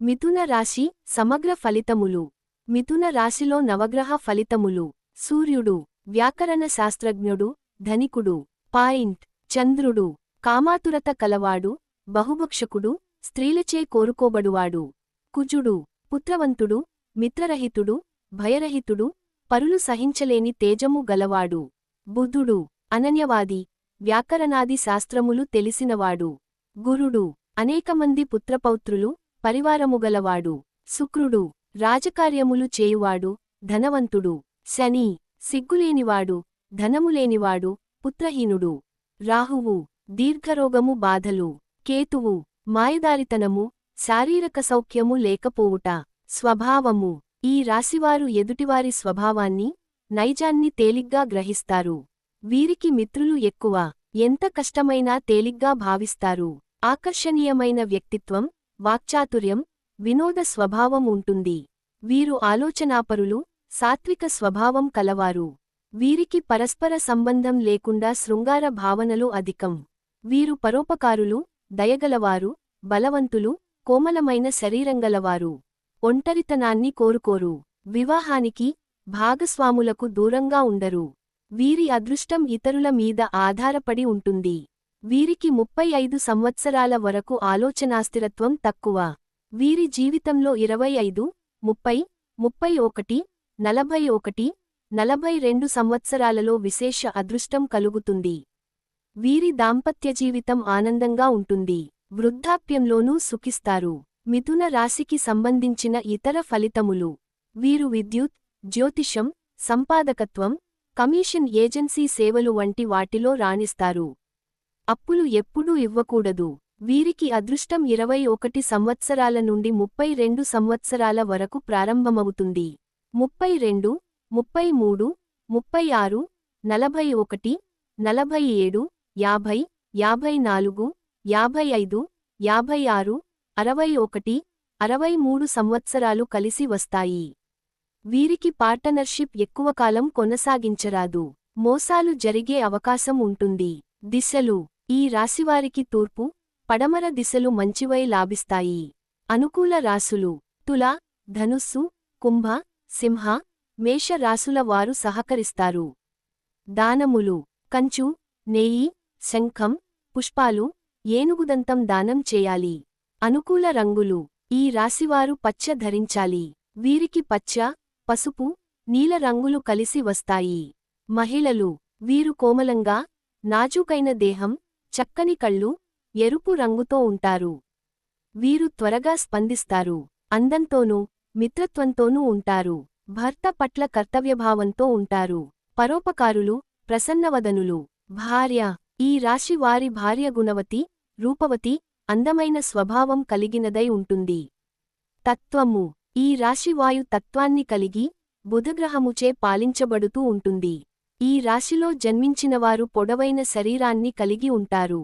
మిథున రాశి సమగ్ర ఫలితములు. మిథున రాశిలో నవగ్రహ ఫలితములు. సూర్యుడు వ్యాకరణ శాస్త్రజ్ఞుడు, ధనికుడు. పాయింట్: చంద్రుడు కామాతురత కలవాడు, బహుభక్షకుడు, స్త్రీలచే కోరుకోబడువాడు. కుజుడు పుత్రవంతుడు, మిత్రరహితుడు, భయరహితుడు, పరులు సహించలేని తేజము గలవాడు. బుధుడు అనన్యవాది, వ్యాకరణాది శాస్త్రములు తెలిసినవాడు. గురుడు అనేకమంది పుత్రపౌత్రులు, పరివారముగలవాడు. శుక్రుడు రాజకార్యములు చేయువాడు, ధనవంతుడు. శని సిగ్గులేనివాడు, ధనములేనివాడు, పుత్రహీనుడు. రాహువు దీర్ఘరోగము బాధలు. కేతువు మాయదారితనము, శారీరక సౌఖ్యము లేకపోవుట. స్వభావము ఈ రాశివారు ఎదుటివారి స్వభావాన్ని, నైజాన్ని తేలిగ్గా గ్రహిస్తారు. వీరికి మిత్రులు ఎక్కువ. ఎంత కష్టమైనా తేలిగ్గా భావిస్తారు. ఆకర్షణీయమైన వ్యక్తిత్వం, వాక్చాతుర్యం, వినోద స్వభావం ఉంటుంది. వీరు ఆలోచనాపరులు, సాత్విక స్వభావం కలవారు. వీరికి పరస్పర సంబంధం లేకుండా శృంగార భావనలు అధికం. వీరు పరోపకారులు, దయగలవారు, బలవంతులు, కోమలమైన శరీరంగలవారు. ఒంటరితనాన్ని కోరుకోరు. వివాహానికి, భాగస్వాములకు దూరంగా ఉండరు. వీరి అదృష్టం ఇతరుల మీద ఆధారపడి ఉంటుంది. వీరికి 35 సంవత్సరాల వరకు ఆలోచనాస్థిరత్వం తక్కువ. వీరి జీవితంలో 25, 30, 31, 41, 42 సంవత్సరాలలో విశేష అదృష్టం కలుగుతుంది. వీరి దాంపత్య జీవితం ఆనందంగా ఉంటుంది. వృద్ధాప్యంలోనూ సుఖిస్తారు. మిథున రాశికి సంబంధించిన ఇతర ఫలితములు. వీరు విద్యుత్, జ్యోతిషం, సంపాదకత్వం, కమిషన్ ఏజెన్సీ సేవలు వంటి వాటిలో రాణిస్తారు. అప్పులు ఎప్పుడూ ఇవ్వకూడదు. వీరికి అదృష్టం 21 సంవత్సరాల నుండి 32 సంవత్సరాల వరకు ప్రారంభమవుతుంది. 32, 33, 36, 41, 47, 50, 54, 55, 56, 61, 63 సంవత్సరాలు కలిసి వస్తాయి. వీరికి పార్టనర్షిప్ ఎక్కువకాలం కొనసాగించరాదు. మోసాలు జరిగే అవకాశం ఉంటుంది. దిశలు ఈ రాశివారికి తూర్పు, పడమర దిశలు మంచివై లాభిస్తాయి. అనుకూల రాశులు తుల, ధనుస్సు, కుంభ, సింహ, మేష రాశుల వారు సహకరిస్తారు. దానములు కంచు, నెయ్యి, శంఖం, పుష్పాలు, ఏనుగుదంతం దానం చేయాలి. అనుకూల రంగులు ఈ రాశివారు పచ్చ ధరించాలి. వీరికి పచ్చ, పసుపు, నీల రంగులు కలిసి వస్తాయి. మహిళలు వీరు కోమలంగా, నాజూకైన దేహం, చక్కని కళ్ళు, ఎరుపు రంగుతో ఉంటారు. వీరు త్వరగా స్పందిస్తారు. అందంతోనూ, మిత్రత్వంతోనూ ఉంటారు. భర్త పట్ల కర్తవ్యభావంతో ఉంటారు. పరోపకారులు, ప్రసన్నవదనులు. భార్య ఈ రాశి వారి భార్య గుణవతి, రూపవతి, అందమైన స్వభావం కలిగినదై ఉంటుంది. తత్వము ఈ రాశి వాయు తత్వాన్ని కలిగి, బుధగ్రహముచే పాలించబడుతూ ఉంటుంది. ఈ రాశిలో జన్మించినవారు పొడవైన శరీరాన్ని కలిగి ఉంటారు.